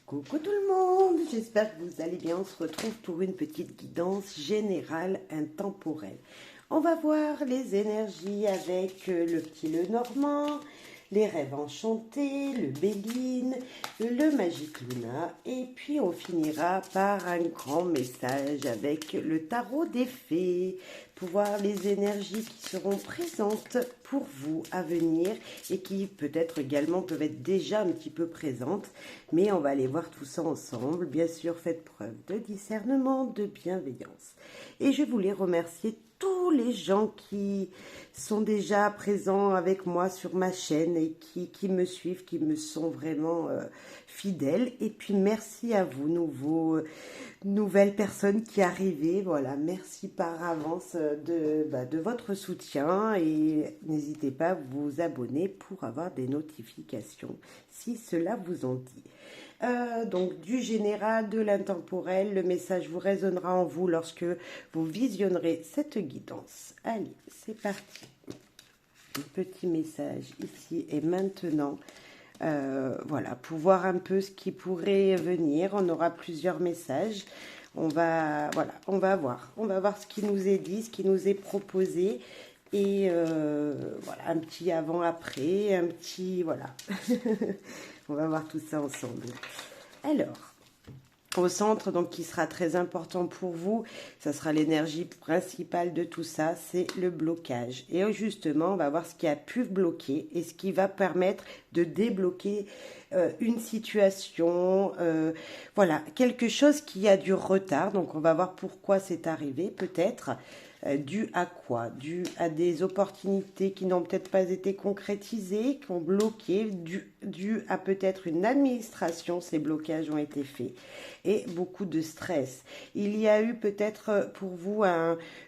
Coucou tout le monde, j'espère que vous allez bien. On se retrouve pour une petite guidance générale intemporelle. On va voir les énergies avec le petit Lenormand, les rêves enchantés, le Béline, le Magic Luna et puis on finira par un grand message avec le tarot des fées pour voir les énergies qui seront présentes pour vous à venir et qui peut-être également peuvent être déjà un petit peu présentes, mais on va aller voir tout ça ensemble. Bien sûr, faites preuve de discernement, de bienveillance. Et je voulais remercier tous les gens qui sont déjà présents avec moi sur ma chaîne et qui me suivent, qui me sont vraiment fidèles. Et puis merci à vous, nouvelles personnes qui arrivez. Voilà, merci par avance de votre soutien et n'hésitez pas à vous abonner pour avoir des notifications si cela vous en dit. Donc du général, de l'intemporel, le message vous résonnera en vous lorsque vous visionnerez cette guidance. Allez, c'est parti. Un petit message ici et maintenant. Voilà, pour voir un peu ce qui pourrait venir. On aura plusieurs messages. On va voir ce qui nous est dit, ce qui nous est proposé. Et voilà, un petit avant-après, un petit, voilà. On va voir tout ça ensemble. Alors, au centre, donc qui sera très important pour vous, ça sera l'énergie principale de tout ça, c'est le blocage. Et justement, on va voir ce qui a pu bloquer et ce qui va permettre de débloquer une situation, voilà, quelque chose qui a du retard. Donc, on va voir pourquoi c'est arrivé, peut-être. Dû à quoi? Dû à des opportunités qui n'ont peut-être pas été concrétisées, qui ont bloqué, dû à peut-être une administration, ces blocages ont été faits, et beaucoup de stress. Il y a eu peut-être pour vous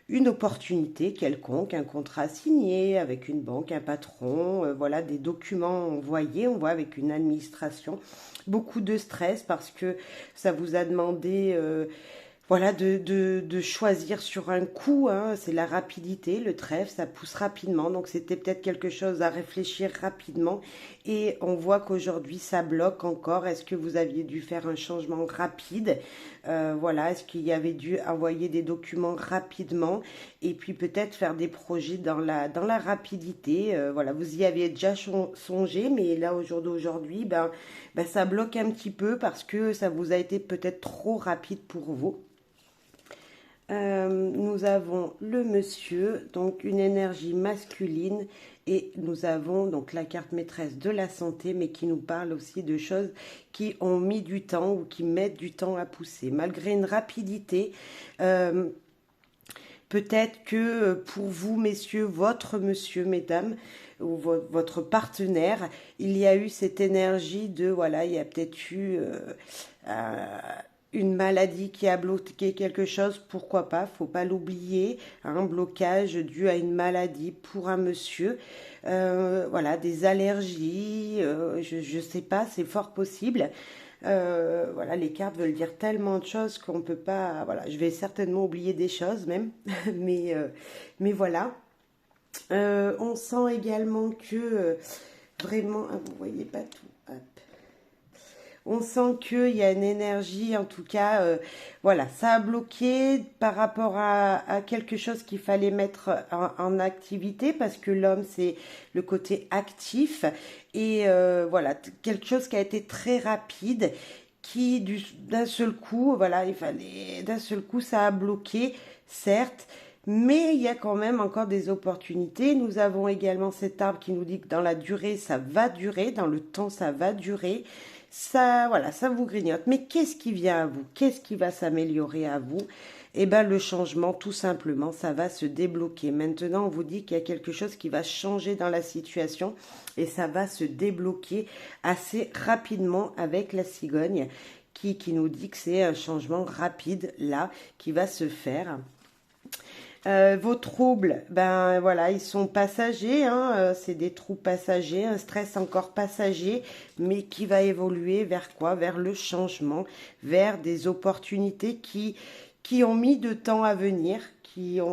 une opportunité quelconque, un contrat signé avec une banque, un patron, voilà, des documents envoyés, on voit avec une administration, beaucoup de stress parce que ça vous a demandé... voilà, de choisir sur un coup, hein, c'est la rapidité, le trèfle, ça pousse rapidement, donc c'était peut-être quelque chose à réfléchir rapidement, et on voit qu'aujourd'hui ça bloque encore. Est-ce que vous aviez dû faire un changement rapide, voilà, est-ce qu'il y avait dû envoyer des documents rapidement, et puis peut-être faire des projets dans la rapidité, voilà, vous y aviez déjà songé, mais là au jour d'aujourd'hui, ben, ça bloque un petit peu parce que ça vous a été peut-être trop rapide pour vous. Nous avons le monsieur, donc une énergie masculine, et nous avons donc la carte maîtresse de la santé, mais qui nous parle aussi de choses qui ont mis du temps ou qui mettent du temps à pousser. Malgré une rapidité, peut-être que pour vous, messieurs, votre monsieur, mesdames, ou votre partenaire, il y a eu cette énergie de, voilà, il y a peut-être eu... une maladie qui a bloqué quelque chose, pourquoi pas, faut pas l'oublier, un blocage dû à une maladie pour un monsieur, voilà, des allergies, je sais pas, c'est fort possible. Voilà, les cartes veulent dire tellement de choses qu'on peut pas, voilà, je vais certainement oublier des choses même, mais voilà. On sent également que vraiment, vous voyez pas tout, hop. On sent qu'il y a une énergie, en tout cas, voilà, ça a bloqué par rapport à quelque chose qu'il fallait mettre en activité, parce que l'homme, c'est le côté actif, et voilà, quelque chose qui a été très rapide, qui d'un seul coup, voilà, il fallait, d'un seul coup, ça a bloqué, certes, mais il y a quand même encore des opportunités. Nous avons également cet arbre qui nous dit que dans la durée, ça va durer, dans le temps, ça va durer. Ça, voilà, ça vous grignote. Mais qu'est-ce qui vient à vous? Qu'est-ce qui va s'améliorer à vous? Eh bien, le changement, tout simplement, ça va se débloquer. Maintenant, on vous dit qu'il y a quelque chose qui va changer dans la situation et ça va se débloquer assez rapidement avec la cigogne qui nous dit que c'est un changement rapide, là, qui va se faire. Vos troubles, ben voilà, ils sont passagers, hein, c'est des troubles passagers, un stress encore passager, mais qui va évoluer vers quoi? Vers le changement, vers des opportunités qui ont mis de temps à venir,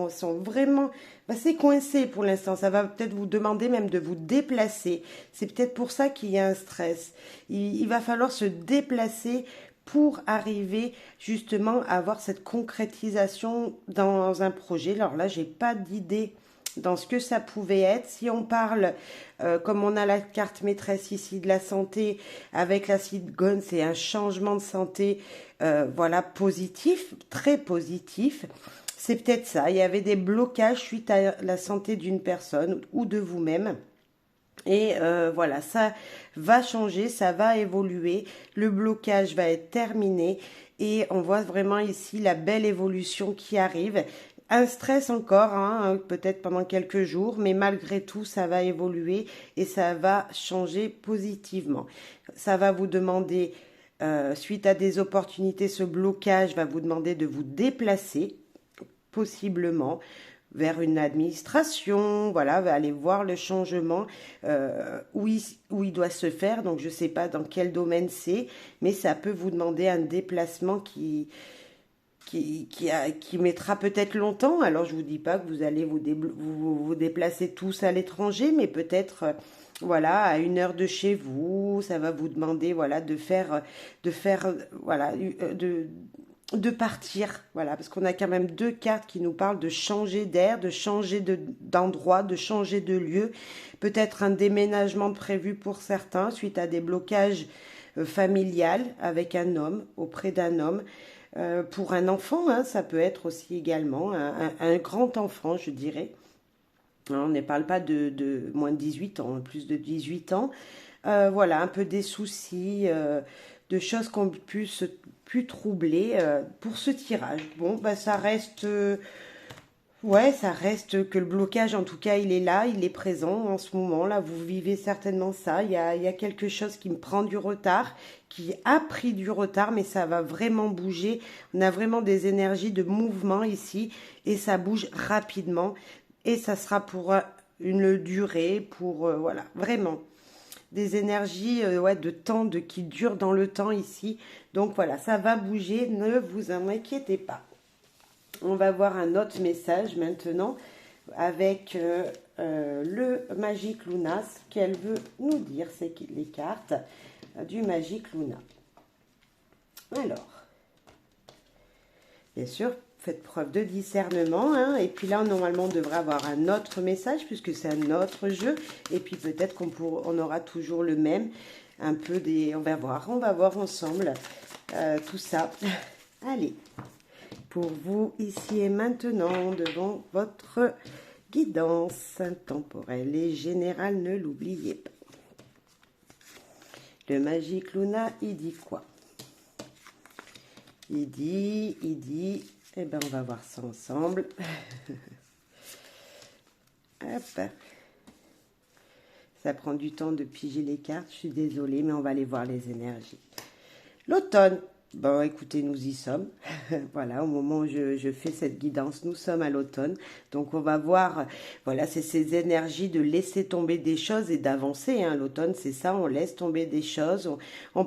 sont vraiment assez coincés pour l'instant. Ça va peut-être vous demander même de vous déplacer. C'est peut-être pour ça qu'il y a un stress. Il va falloir se déplacer pour arriver justement à avoir cette concrétisation dans un projet. Alors là, j'ai pas d'idée dans ce que ça pouvait être. Si on parle, comme on a la carte maîtresse ici de la santé, avec la cigone, c'est un changement de santé, voilà, positif, très positif. C'est peut-être ça. Il y avait des blocages suite à la santé d'une personne ou de vous-même. Et voilà, ça va changer, ça va évoluer, le blocage va être terminé et on voit vraiment ici la belle évolution qui arrive. Un stress encore, hein, peut-être pendant quelques jours, mais malgré tout, ça va évoluer et ça va changer positivement. Ça va vous demander, suite à des opportunités, ce blocage va vous demander de vous déplacer, possiblement, vers une administration, voilà, va aller voir le changement où il doit se faire. Donc, je ne sais pas dans quel domaine c'est, mais ça peut vous demander un déplacement qui mettra peut-être longtemps. Alors, je ne vous dis pas que vous allez vous déplacer tous à l'étranger, mais peut-être, voilà, à 1 heure de chez vous. Ça va vous demander, voilà, de faire voilà, de partir, voilà, parce qu'on a quand même 2 cartes qui nous parlent de changer d'air, de changer d'endroit, de changer de lieu, peut-être un déménagement prévu pour certains suite à des blocages familiales avec un homme, auprès d'un homme, pour un enfant, hein, ça peut être aussi également un grand enfant, je dirais. On ne parle pas de moins de 18 ans, plus de 18 ans. Voilà, un peu des soucis, de choses qu'on puisse plus troubler pour ce tirage. Bon, bah ça reste, ouais, ça reste que le blocage, en tout cas, il est là, il est présent en ce moment. Là, vous vivez certainement ça. Il y a quelque chose qui me prend du retard, qui a pris du retard, mais ça va vraiment bouger. On a vraiment des énergies de mouvement ici et ça bouge rapidement. Et ça sera pour une durée, pour, voilà, vraiment des énergies ouais, de temps, qui durent dans le temps ici. Donc voilà, ça va bouger, ne vous en inquiétez pas. On va voir un autre message maintenant avec le Magic Luna, ce qu'elle veut nous dire, c'est les cartes du Magic Luna. Alors, bien sûr, faites preuve de discernement, hein, et puis là, normalement, on devrait avoir un autre message, puisque c'est un autre jeu, et puis peut-être on aura toujours le même, un peu des... On va voir ensemble tout ça. Allez, pour vous, ici et maintenant, devant votre guidance temporelle et générale, ne l'oubliez pas. Le Magic Luna, il dit quoi? Il dit, eh bien, on va voir ça ensemble. Hop. Ça prend du temps de piger les cartes, je suis désolée, mais on va aller voir les énergies. L'automne. Bon, écoutez, nous y sommes. Voilà, au moment où je fais cette guidance, nous sommes à l'automne. Donc, on va voir, voilà, c'est ces énergies de laisser tomber des choses et d'avancer. Hein. L'automne, c'est ça, on laisse tomber des choses. On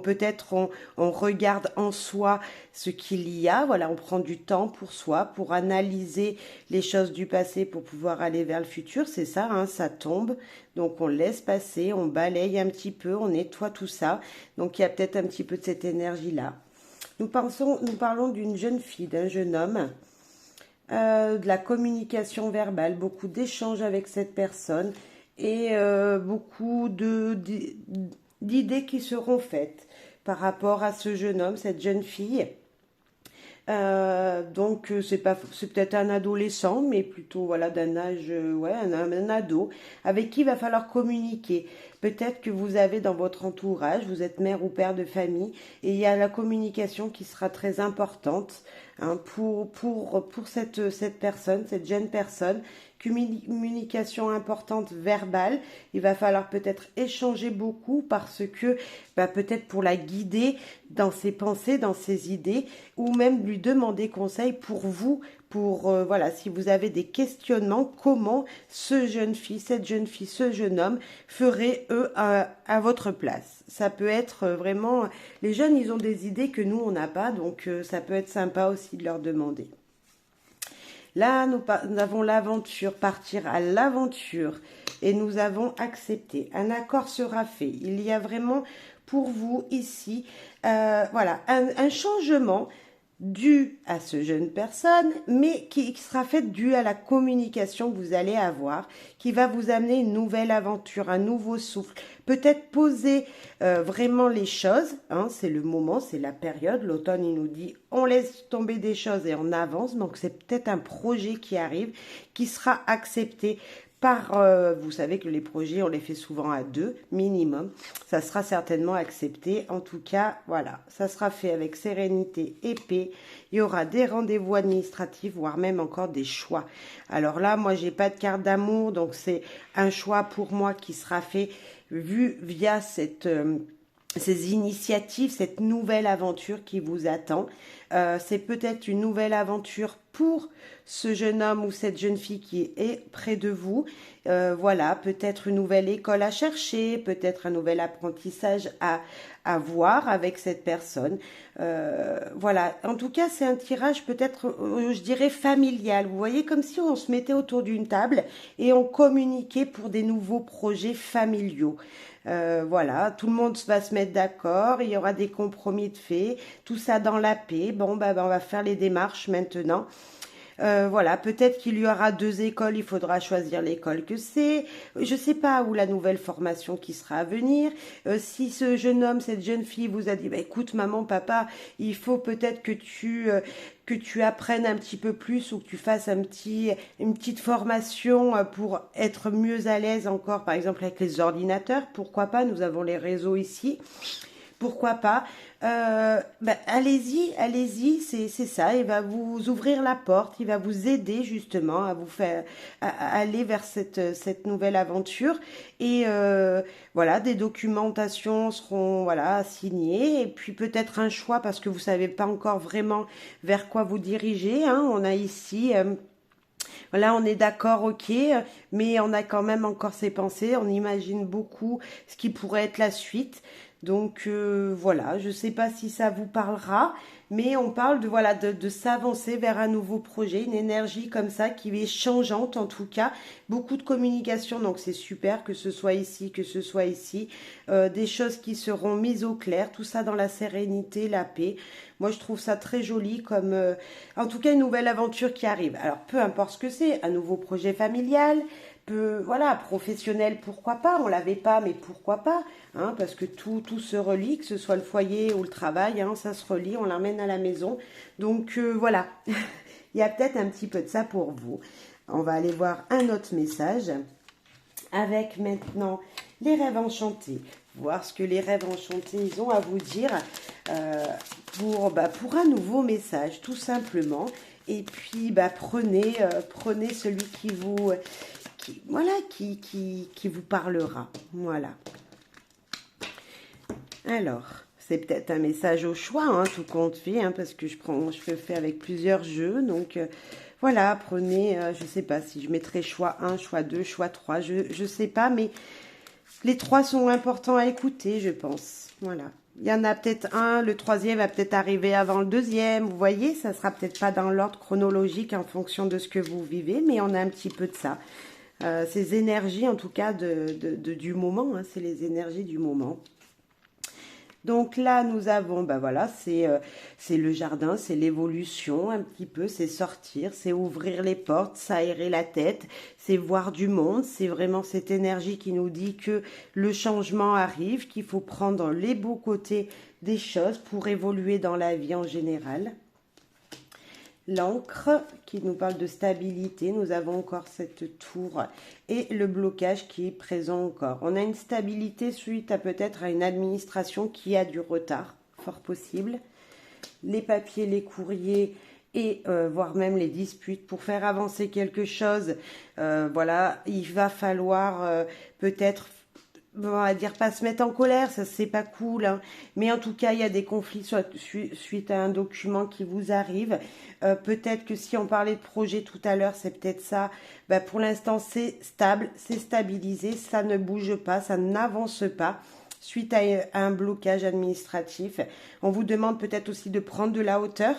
regarde en soi ce qu'il y a. Voilà, on prend du temps pour soi, pour analyser les choses du passé, pour pouvoir aller vers le futur. C'est ça, hein, ça tombe. Donc, on laisse passer, on balaye un petit peu, on nettoie tout ça. Donc, il y a peut-être un petit peu de cette énergie-là. Nous parlons d'une jeune fille, d'un jeune homme, de la communication verbale, beaucoup d'échanges avec cette personne et beaucoup d'idées qui seront faites par rapport à ce jeune homme, cette jeune fille. Donc c'est peut-être un adolescent, mais plutôt voilà d'un âge, ouais, un ado avec qui il va falloir communiquer. Peut-être que vous avez dans votre entourage, vous êtes mère ou père de famille, et il y a la communication qui sera très importante hein, pour cette personne, cette jeune personne communication importante verbale. Il va falloir peut-être échanger beaucoup parce que peut-être pour la guider dans ses pensées, dans ses idées, ou même lui demander conseil pour vous, pour voilà, si vous avez des questionnements, comment ce jeune fille, cette jeune fille, ce jeune homme ferait eux à votre place. Ça peut être vraiment, les jeunes ils ont des idées que nous on n'a pas, donc ça peut être sympa aussi de leur demander. Là, nous avons l'aventure, partir à l'aventure, et nous avons accepté. Un accord sera fait. Il y a vraiment pour vous ici, voilà, un changement dû à ce jeune personne, mais qui sera fait dû à la communication que vous allez avoir, qui va vous amener une nouvelle aventure, un nouveau souffle. Peut-être poser vraiment les choses, hein, c'est le moment, c'est la période. L'automne, il nous dit on laisse tomber des choses et on avance. Donc c'est peut-être un projet qui arrive, qui sera accepté par, vous savez que les projets, on les fait souvent à 2 minimum. Ça sera certainement accepté. En tout cas, voilà, ça sera fait avec sérénité et paix. Il y aura des rendez-vous administratifs, voire même encore des choix. Alors là, moi, j'ai pas de carte d'amour, donc c'est un choix pour moi qui sera fait via ces initiatives, cette nouvelle aventure qui vous attend. C'est peut-être une nouvelle aventure pour ce jeune homme ou cette jeune fille qui est près de vous. Voilà, peut-être une nouvelle école à chercher, peut-être un nouvel apprentissage à voir avec cette personne. Voilà, en tout cas, c'est un tirage peut-être, je dirais, familial. Vous voyez, comme si on se mettait autour d'une table et on communiquait pour des nouveaux projets familiaux. Voilà, tout le monde va se mettre d'accord, il y aura des compromis de fait, tout ça dans la paix. Bon, on va faire les démarches maintenant. Voilà, peut-être qu'il y aura 2 écoles, il faudra choisir l'école que c'est. Je sais pas où la nouvelle formation qui sera à venir. Si ce jeune homme, cette jeune fille vous a dit, écoute maman, papa, il faut peut-être que tu apprennes un petit peu plus ou que tu fasses une petite formation pour être mieux à l'aise encore, par exemple avec les ordinateurs. Pourquoi pas, nous avons les réseaux ici. Pourquoi pas, allez-y, c'est ça, il va vous ouvrir la porte, il va vous aider justement à vous faire à aller vers cette nouvelle aventure et voilà, des documentations seront voilà signées et puis peut-être un choix parce que vous savez pas encore vraiment vers quoi vous diriger, hein. On a ici voilà, on est d'accord, ok, mais on a quand même encore ses pensées, on imagine beaucoup ce qui pourrait être la suite. Donc voilà, je ne sais pas si ça vous parlera, mais on parle de voilà de s'avancer vers un nouveau projet, une énergie comme ça qui est changeante en tout cas, beaucoup de communication, donc c'est super que ce soit ici, des choses qui seront mises au clair, tout ça dans la sérénité, la paix. Moi je trouve ça très joli comme en tout cas une nouvelle aventure qui arrive. Alors peu importe ce que c'est, un nouveau projet familial, voilà, professionnel, pourquoi pas, on l'avait pas, mais pourquoi pas, hein, parce que tout se relie, que ce soit le foyer ou le travail, hein, ça se relie, on l'emmène à la maison. Donc voilà, il y a peut-être un petit peu de ça pour vous. On va aller voir un autre message avec maintenant les rêves enchantés. Voir ce que les rêves enchantés ils ont à vous dire pour un nouveau message, tout simplement. Et puis prenez celui qui vous qui vous parlera. Voilà. Alors, c'est peut-être un message au choix, hein, tout compte fait, hein, parce que je fais avec plusieurs jeux. Donc, voilà, prenez, je ne sais pas si je mettrai choix 1, choix 2, choix 3, je ne sais pas, mais les 3 sont importants à écouter, je pense. Voilà. Il y en a peut-être un, le 3e va peut-être arriver avant le 2e. Vous voyez, ça sera peut-être pas dans l'ordre chronologique en fonction de ce que vous vivez, mais on a un petit peu de ça. Ces énergies, en tout cas, du moment, hein, c'est les énergies du moment. Donc là, nous avons, voilà, c'est le jardin, c'est l'évolution un petit peu, c'est sortir, c'est ouvrir les portes, s'aérer la tête, c'est voir du monde, c'est vraiment cette énergie qui nous dit que le changement arrive, qu'il faut prendre les beaux côtés des choses pour évoluer dans la vie en général. L'encre qui nous parle de stabilité, nous avons encore cette tour et le blocage qui est présent encore. On a une stabilité suite à peut-être à une administration qui a du retard, fort possible. Les papiers, les courriers et voire même les disputes. Pour faire avancer quelque chose, voilà, il va falloir peut-être, on va dire, pas se mettre en colère, ça c'est pas cool, hein. Mais en tout cas il y a des conflits suite à un document qui vous arrive. Peut-être que si on parlait de projet tout à l'heure, c'est peut-être ça. Bah, pour l'instant c'est stable, c'est stabilisé, ça ne bouge pas, ça n'avance pas suite à un blocage administratif. On vous demande peut-être aussi de prendre de la hauteur,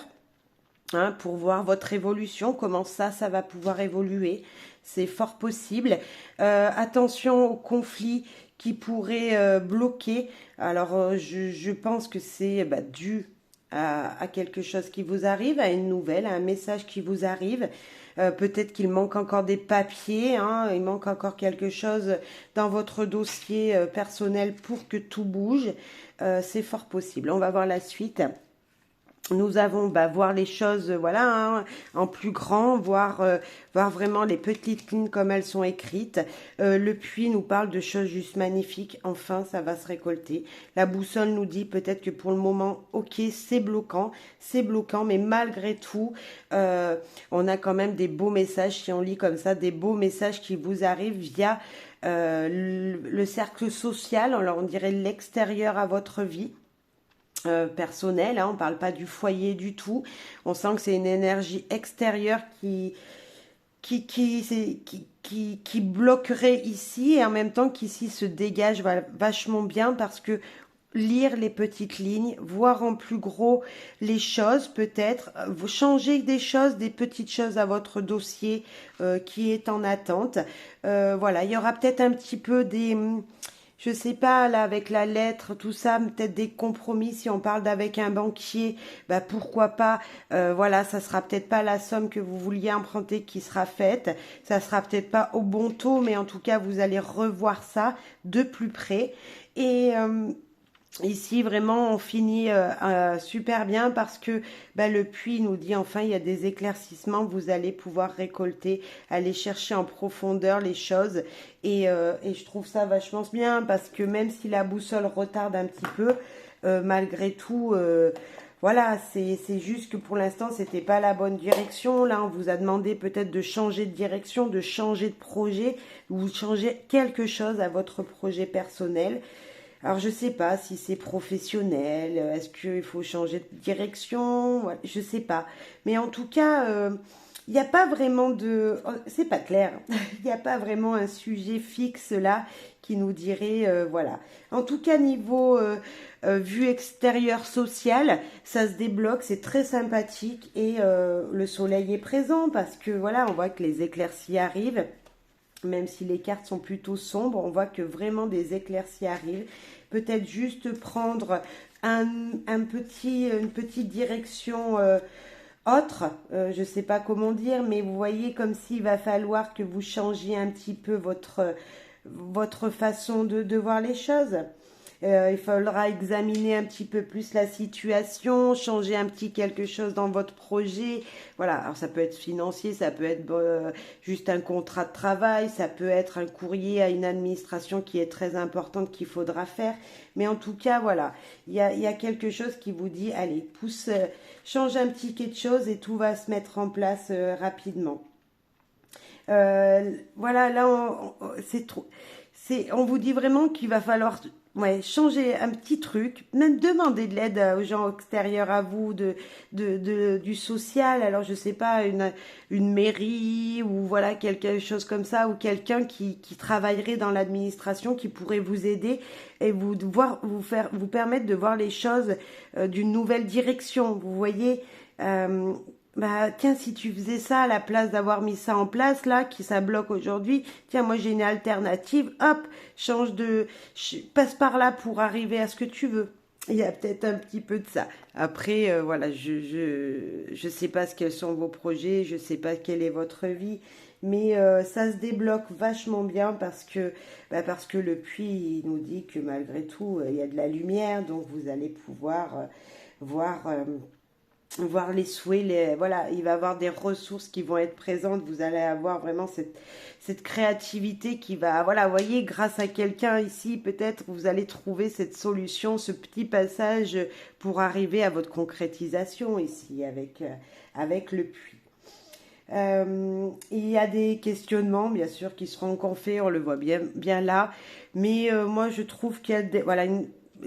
hein, pour voir votre évolution, comment ça va pouvoir évoluer. C'est fort possible. Attention aux conflits qui pourraient bloquer. Alors, je pense que c'est dû à quelque chose qui vous arrive, à une nouvelle, à un message qui vous arrive. Peut-être qu'il manque encore des papiers, hein, il manque encore quelque chose dans votre dossier personnel pour que tout bouge. C'est fort possible. On va voir la suite. Nous avons voir les choses, voilà, hein, en plus grand, voir vraiment les petites lignes comme elles sont écrites. Le puits nous parle de choses juste magnifiques. Enfin, ça va se récolter. La boussole nous dit peut-être que pour le moment, ok, c'est bloquant, mais malgré tout, on a quand même des beaux messages, si on lit comme ça, des beaux messages qui vous arrivent via le cercle social. Alors, on dirait l'extérieur à votre vie. Personnel, hein, on ne parle pas du foyer du tout. On sent que c'est une énergie extérieure qui bloquerait ici et en même temps qu'ici se dégage vachement bien parce que lire les petites lignes, voir en plus gros les choses peut-être, changer des choses, des petites choses à votre dossier qui est en attente. Voilà, il y aura peut-être un petit peu des... Je sais pas, là, avec la lettre, tout ça, peut-être des compromis. Si on parle d'avec un banquier, pourquoi pas. Voilà, ça sera peut-être pas la somme que vous vouliez emprunter qui sera faite. Ça sera peut-être pas au bon taux, mais en tout cas, vous allez revoir ça de plus près. Et ici, vraiment, on finit super bien parce que le puits nous dit enfin, il y a des éclaircissements, vous allez pouvoir récolter, aller chercher en profondeur les choses. Et je trouve ça vachement bien parce que même si la boussole retarde un petit peu, malgré tout, voilà, c'est juste que pour l'instant, c'était pas la bonne direction. Là, on vous a demandé peut-être de changer de direction, de changer de projet, ou changer quelque chose à votre projet personnel. Alors, je sais pas si c'est professionnel, est-ce qu'il faut changer de direction, ouais, je sais pas. Mais en tout cas, il n'y a pas vraiment de... C'est pas clair, il n'y a pas vraiment un sujet fixe là qui nous dirait, voilà. En tout cas, niveau vue extérieure sociale, ça se débloque, c'est très sympathique et le soleil est présent parce que, voilà, on voit que les éclaircies arrivent. Même si les cartes sont plutôt sombres, on voit que vraiment des éclaircies arrivent. Peut-être juste prendre une petite direction autre, je ne sais pas comment dire, mais vous voyez comme s'il va falloir que vous changiez un petit peu votre façon de voir les choses. Il faudra examiner un petit peu plus la situation, changer un petit quelque chose dans votre projet. Voilà, alors ça peut être financier, ça peut être juste un contrat de travail, ça peut être un courrier à une administration qui est très importante qu'il faudra faire. Mais en tout cas, voilà, il y a quelque chose qui vous dit, allez, pousse, change un petit quelque chose et tout va se mettre en place rapidement. Voilà, là, c'est trop. On vous dit vraiment qu'il va falloir changer un petit truc, même demander de l'aide aux gens extérieurs à vous, du social. Alors, je sais pas, une mairie ou voilà, quelque chose comme ça, ou quelqu'un qui travaillerait dans l'administration, qui pourrait vous aider et vous permettre de voir les choses d'une nouvelle direction. Vous voyez, tiens, si tu faisais ça à la place d'avoir mis ça en place, là, ça bloque aujourd'hui, tiens, moi j'ai une alternative, hop, passe par là pour arriver à ce que tu veux. Il y a peut-être un petit peu de ça. Après, voilà, je sais pas quels sont vos projets, je sais pas quelle est votre vie, mais ça se débloque vachement bien parce que le puits il nous dit que malgré tout, il y a de la lumière, donc vous allez pouvoir voir voir les souhaits, voilà, il va y avoir des ressources qui vont être présentes, vous allez avoir vraiment cette créativité qui va, voilà, vous voyez, grâce à quelqu'un ici, peut-être vous allez trouver cette solution, ce petit passage pour arriver à votre concrétisation ici avec le puits. Il y a des questionnements, bien sûr, qui seront encore faits, on le voit bien là, mais moi je trouve qu'il y a voilà,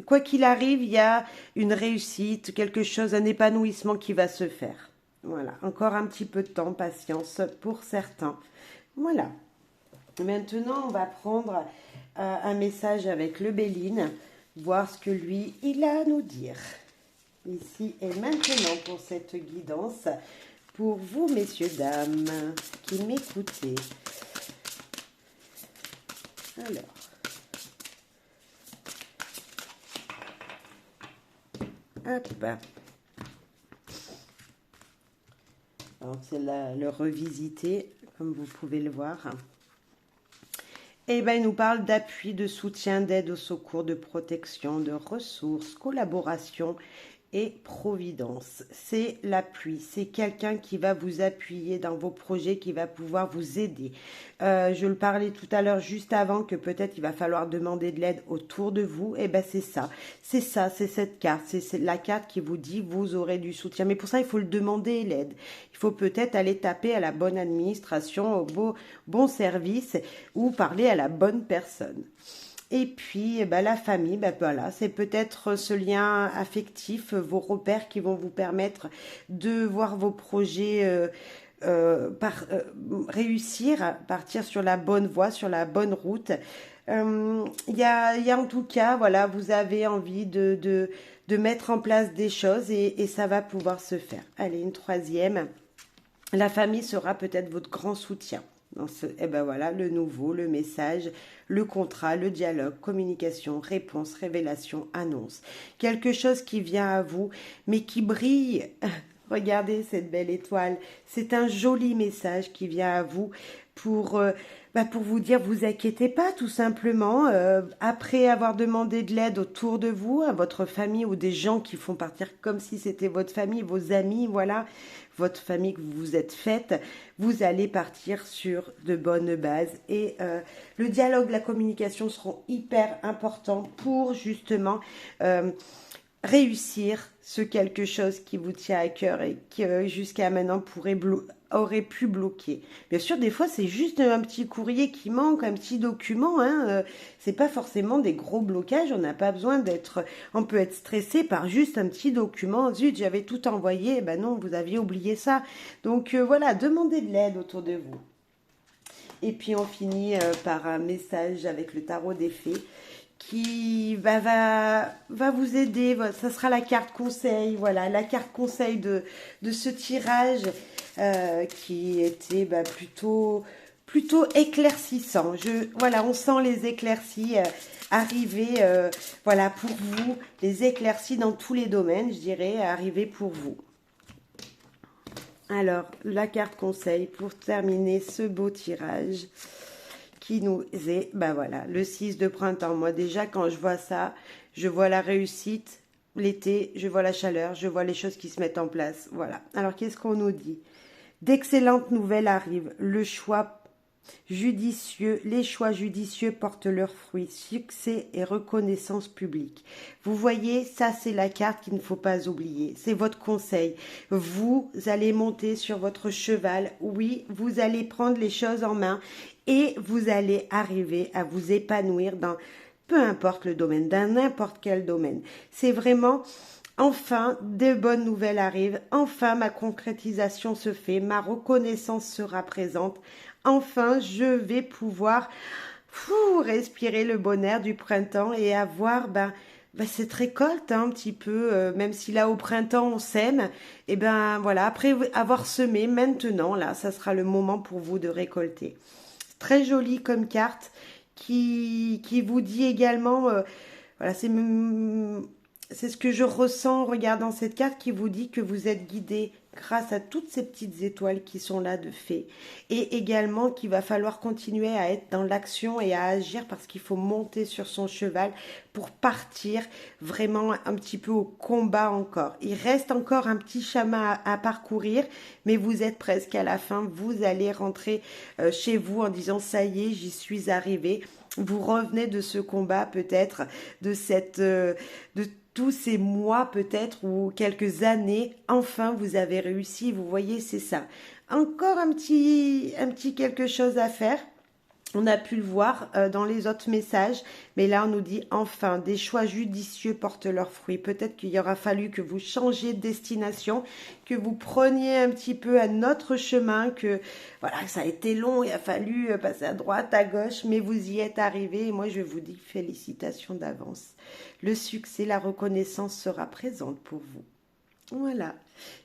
quoi qu'il arrive, il y a une réussite, quelque chose, un épanouissement qui va se faire. Voilà, encore un petit peu de temps, patience pour certains. Voilà. Maintenant, on va prendre un message avec le Béline, voir ce que lui, il a à nous dire. Ici et maintenant pour cette guidance, pour vous, messieurs, dames, qui m'écoutez. Alors. Hop. Alors, c'est le revisiter, comme vous pouvez le voir. Et ben, il nous parle d'appui, de soutien, d'aide au secours, de protection, de ressources, collaboration et providence. C'est l'appui, c'est quelqu'un qui va vous appuyer dans vos projets, qui va pouvoir vous aider. Je le parlais tout à l'heure, juste avant, que peut-être il va falloir demander de l'aide autour de vous. Et ben c'est cette carte, c'est la carte qui vous dit vous aurez du soutien. Mais pour ça, il faut le demander, l'aide. Il faut peut-être aller taper à la bonne administration, au bon service, ou parler à la bonne personne. Et puis, la famille, voilà, c'est peut-être ce lien affectif, vos repères qui vont vous permettre de voir vos projets réussir, partir sur la bonne voie, sur la bonne route. Il y a en tout cas, voilà, vous avez envie de mettre en place des choses et ça va pouvoir se faire. Allez, une troisième. La famille sera peut-être votre grand soutien. Et ben voilà, le nouveau, le message, le contrat, le dialogue, communication, réponse, révélation, annonce. Quelque chose qui vient à vous, mais qui brille. Regardez cette belle étoile. C'est un joli message qui vient à vous pour vous dire, vous inquiétez pas, tout simplement. Après avoir demandé de l'aide autour de vous, à votre famille ou des gens qui font partir comme si c'était votre famille, vos amis, voilà, votre famille que vous vous êtes faite, vous allez partir sur de bonnes bases. Et le dialogue, la communication seront hyper importants pour justement réussir ce quelque chose qui vous tient à cœur et qui jusqu'à maintenant aurait pu bloquer. Bien sûr, des fois, c'est juste un petit courrier qui manque, un petit document. C'est pas forcément des gros blocages. On n'a pas besoin on peut être stressé par juste un petit document. Zut, j'avais tout envoyé. Ben non, vous aviez oublié ça. Donc voilà, demandez de l'aide autour de vous. Et puis on finit par un message avec le tarot des fées qui va vous aider. Ça sera la carte conseil, voilà, la carte conseil de ce tirage qui était plutôt éclaircissant. Voilà, on sent les éclaircies arriver, voilà, pour vous, les éclaircies dans tous les domaines, je dirais, arriver pour vous. Alors, la carte conseil pour terminer ce beau tirage qui nous est, voilà, le 6 de printemps. Moi, déjà, quand je vois ça, je vois la réussite, l'été, je vois la chaleur, je vois les choses qui se mettent en place. Voilà. Alors, qu'est-ce qu'on nous dit? D'excellentes nouvelles arrivent. Les choix judicieux portent leurs fruits. Succès et reconnaissance publique. Vous voyez, ça, c'est la carte qu'il ne faut pas oublier. C'est votre conseil. Vous allez monter sur votre cheval. Oui, vous allez prendre les choses en main et vous allez arriver à vous épanouir dans peu importe le domaine, dans n'importe quel domaine. C'est vraiment, enfin, de bonnes nouvelles arrivent, enfin ma concrétisation se fait, ma reconnaissance sera présente, enfin je vais pouvoir respirer le bon air du printemps et avoir cette récolte un petit peu, même si là au printemps on sème, et voilà, après avoir semé, maintenant là, ça sera le moment pour vous de récolter. Très jolie comme carte qui vous dit également, voilà, c'est ce que je ressens en regardant cette carte qui vous dit que vous êtes guidé grâce à toutes ces petites étoiles qui sont là de fait. Et également qu'il va falloir continuer à être dans l'action et à agir parce qu'il faut monter sur son cheval pour partir vraiment un petit peu au combat encore. Il reste encore un petit chemin à parcourir, mais vous êtes presque à la fin. Vous allez rentrer chez vous en disant ça y est, j'y suis arrivé. Vous revenez de ce combat peut-être, de tous ces mois peut-être ou quelques années, enfin vous avez réussi, vous voyez, c'est ça. Encore un petit quelque chose à faire. On a pu le voir dans les autres messages, mais là on nous dit enfin, des choix judicieux portent leurs fruits. Peut-être qu'il y aura fallu que vous changiez de destination, que vous preniez un petit peu un autre chemin, que voilà, ça a été long, il a fallu passer à droite, à gauche, mais vous y êtes arrivé. Et moi je vous dis félicitations d'avance. Le succès, la reconnaissance sera présente pour vous. Voilà.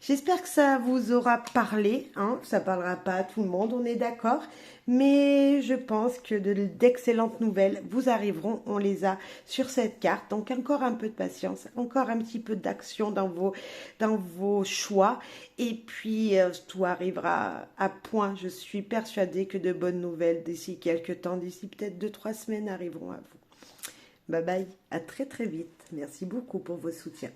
J'espère que ça vous aura parlé, hein. Ça parlera pas à tout le monde, on est d'accord. Mais je pense que d'excellentes nouvelles vous arriveront. On les a sur cette carte. Donc encore un peu de patience, encore un petit peu d'action dans vos choix. Et puis tout arrivera à point. Je suis persuadée que de bonnes nouvelles d'ici quelques temps, d'ici peut-être 2-3 semaines arriveront à vous. Bye bye, à très très vite. Merci beaucoup pour vos soutiens.